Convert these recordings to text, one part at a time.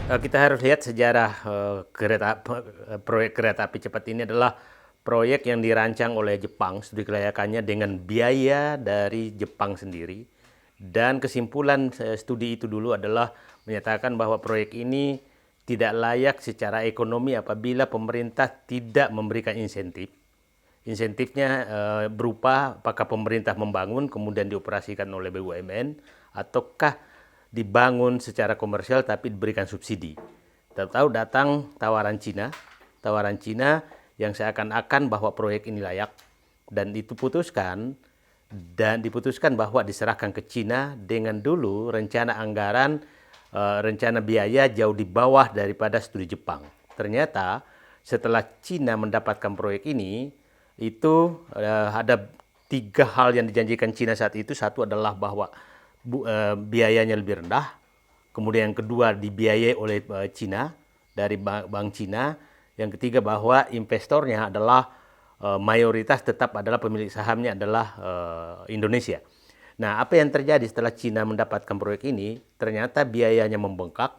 Kita harus lihat sejarah proyek kereta api cepat ini adalah proyek yang dirancang oleh Jepang studi kelayakannya dengan biaya dari Jepang sendiri. Dan kesimpulan studi itu dulu adalah menyatakan bahwa proyek ini tidak layak secara ekonomi apabila pemerintah tidak memberikan insentif. Insentifnya berupa apakah pemerintah membangun kemudian dioperasikan oleh BUMN ataukah dibangun secara komersial tapi diberikan subsidi. Tahu-tahu datang tawaran Cina yang seakan-akan bahwa proyek ini layak dan diputuskan bahwa diserahkan ke Cina dengan dulu rencana anggaran, rencana biaya jauh di bawah daripada studi Jepang. Ternyata setelah Cina mendapatkan proyek ini, itu ada 3 hal yang dijanjikan Cina saat itu. Satu adalah bahwa biayanya lebih rendah. Kemudian yang kedua dibiayai oleh Cina dari bank Cina. Yang ketiga bahwa investornya adalah mayoritas tetap adalah pemilik sahamnya adalah Indonesia. Nah, apa yang terjadi setelah Cina mendapatkan proyek ini? Ternyata biayanya membengkak.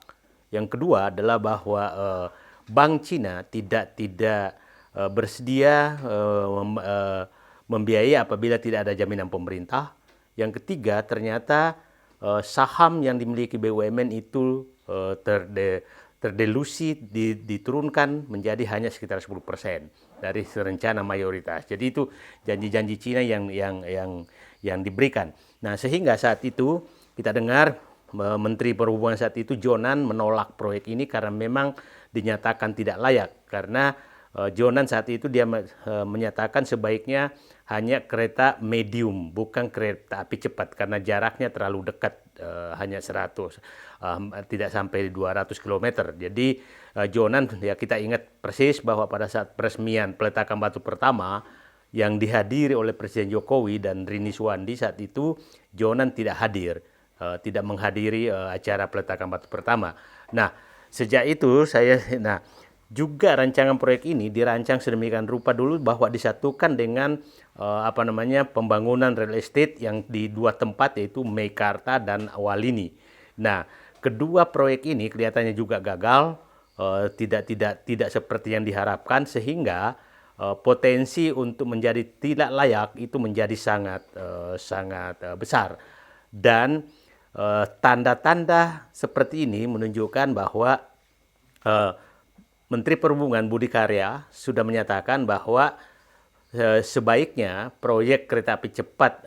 Yang kedua adalah bahwa bank Cina tidak bersedia membiayai apabila tidak ada jaminan pemerintah. Yang ketiga, ternyata saham yang dimiliki BUMN itu terdelusi diturunkan menjadi hanya sekitar 10% dari rencana mayoritas. Jadi itu janji-janji Cina yang diberikan. Nah, sehingga saat itu kita dengar Menteri Perhubungan saat itu Jonan menolak proyek ini karena memang dinyatakan tidak layak. Karena Jonan saat itu dia menyatakan sebaiknya hanya kereta medium, bukan kereta api cepat karena jaraknya terlalu dekat, hanya 100, tidak sampai 200 km. Jadi Jonan, ya kita ingat persis bahwa pada saat peresmian peletakan batu pertama yang dihadiri oleh Presiden Jokowi dan Rini Suwandi saat itu, Jonan tidak hadir, tidak menghadiri acara peletakan batu pertama. Nah, sejak itu juga rancangan proyek ini dirancang sedemikian rupa dulu bahwa disatukan dengan pembangunan real estate yang di 2 tempat yaitu Meikarta dan Walini. Nah, kedua proyek ini kelihatannya juga gagal, tidak seperti yang diharapkan sehingga potensi untuk menjadi tidak layak itu menjadi sangat besar. Dan tanda-tanda seperti ini menunjukkan bahwa Menteri Perhubungan Budi Karya sudah menyatakan bahwa sebaiknya proyek kereta api cepat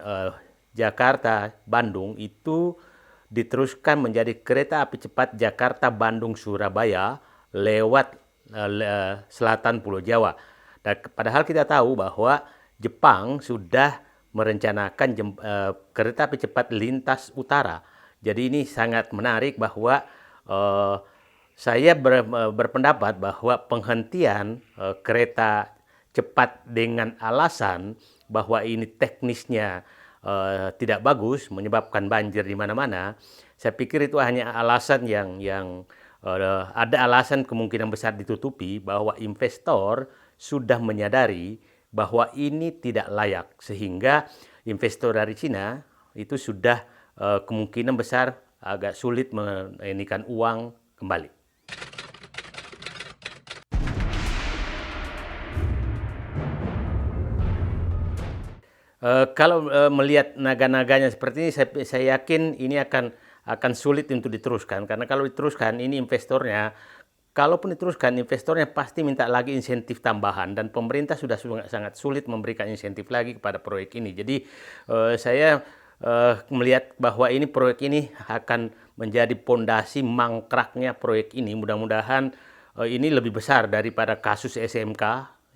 Jakarta-Bandung itu diteruskan menjadi kereta api cepat Jakarta-Bandung-Surabaya lewat selatan Pulau Jawa. Dan padahal kita tahu bahwa Jepang sudah merencanakan kereta api cepat lintas utara. Jadi ini sangat menarik bahwa saya berpendapat bahwa penghentian kereta cepat dengan alasan bahwa ini teknisnya tidak bagus, menyebabkan banjir di mana-mana. Saya pikir itu hanya alasan yang ada alasan kemungkinan besar ditutupi bahwa investor sudah menyadari bahwa ini tidak layak sehingga investor dari Cina itu sudah kemungkinan besar agak sulit meninikan uang kembali. Kalau melihat naga-naganya seperti ini, saya yakin ini akan sulit untuk diteruskan karena kalau diteruskan ini kalaupun diteruskan investornya pasti minta lagi insentif tambahan dan pemerintah sudah sangat sulit memberikan insentif lagi kepada proyek ini. Jadi saya melihat bahwa ini proyek ini akan menjadi pondasi mangkraknya proyek ini. Mudah-mudahan ini lebih besar daripada kasus SMK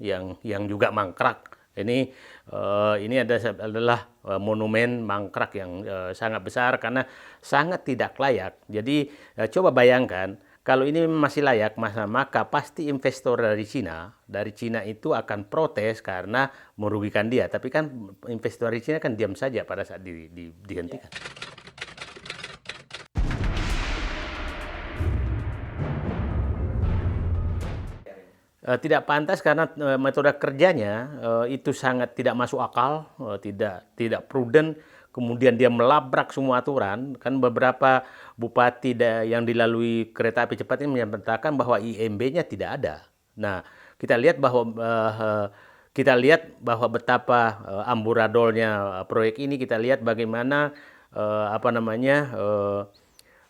yang juga mangkrak. Ini adalah monumen mangkrak yang sangat besar karena sangat tidak layak. Jadi coba bayangkan kalau ini masih layak, maka pasti investor dari Cina itu akan protes karena merugikan dia. Tapi kan investor dari Cina kan diam saja pada saat dihentikan. Tidak pantas karena metode kerjanya itu sangat tidak masuk akal, tidak prudent. kemudian dia melabrak semua aturan. Kan beberapa bupati yang dilalui kereta api cepat ini menyatakan bahwa IMB-nya tidak ada. Nah, kita lihat bahwa betapa amburadolnya proyek ini. Kita lihat bagaimana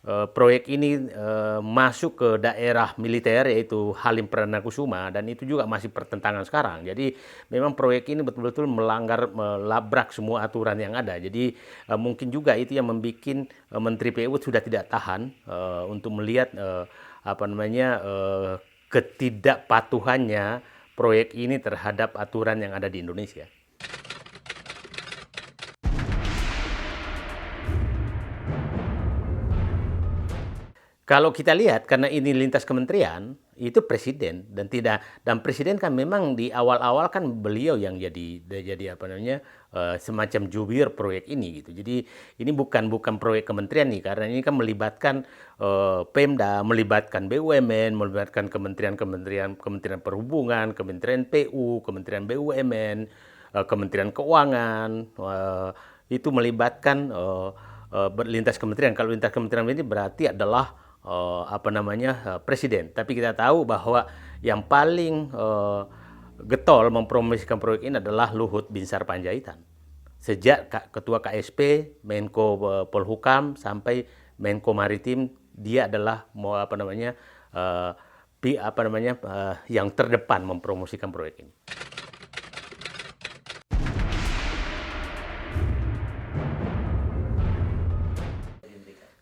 proyek ini masuk ke daerah militer, yaitu Halim Perdanakusuma, dan itu juga masih pertentangan sekarang. Jadi memang proyek ini betul-betul melabrak semua aturan yang ada. Jadi mungkin juga itu yang membuat Menteri PU sudah tidak tahan untuk melihat ketidakpatuhannya proyek ini terhadap aturan yang ada di Indonesia. Kalau kita lihat, karena ini lintas kementerian, itu presiden dan presiden kan memang di awal-awal kan beliau yang jadi semacam jubir proyek ini gitu. Jadi ini bukan proyek kementerian nih, karena ini kan melibatkan Pemda, melibatkan BUMN, melibatkan kementerian perhubungan, Kementerian PU, Kementerian BUMN, Kementerian Keuangan, itu melibatkan lintas kementerian. Kalau lintas kementerian ini berarti adalah presiden. Tapi kita tahu bahwa yang paling getol mempromosikan proyek ini adalah Luhut Binsar Panjaitan. Sejak Ketua KSP, Menko Polhukam sampai Menko Maritim, dia adalah yang terdepan mempromosikan proyek ini.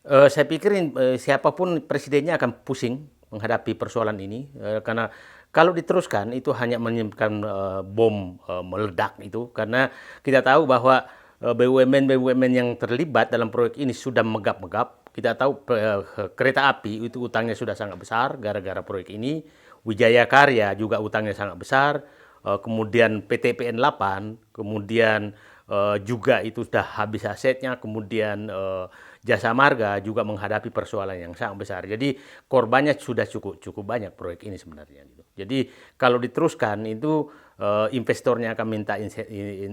Saya pikir siapapun presidennya akan pusing menghadapi persoalan ini, karena kalau diteruskan itu hanya menimbulkan bom meledak itu, karena kita tahu bahwa BUMN yang terlibat dalam proyek ini sudah megap-megap. Kita tahu kereta api itu utangnya sudah sangat besar gara-gara proyek ini. Wijaya Karya juga utangnya sangat besar. Kemudian PT PN 8, kemudian juga itu sudah habis asetnya, kemudian Jasa Marga juga menghadapi persoalan yang sangat besar. Jadi korbannya sudah cukup banyak proyek ini sebenarnya. Jadi kalau diteruskan itu investornya akan minta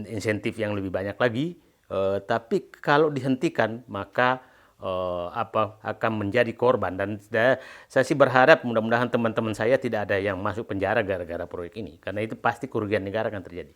insentif yang lebih banyak lagi. Tapi kalau dihentikan maka akan menjadi korban, dan saya sih berharap mudah-mudahan teman-teman saya tidak ada yang masuk penjara gara-gara proyek ini, karena itu pasti kerugian negara akan terjadi.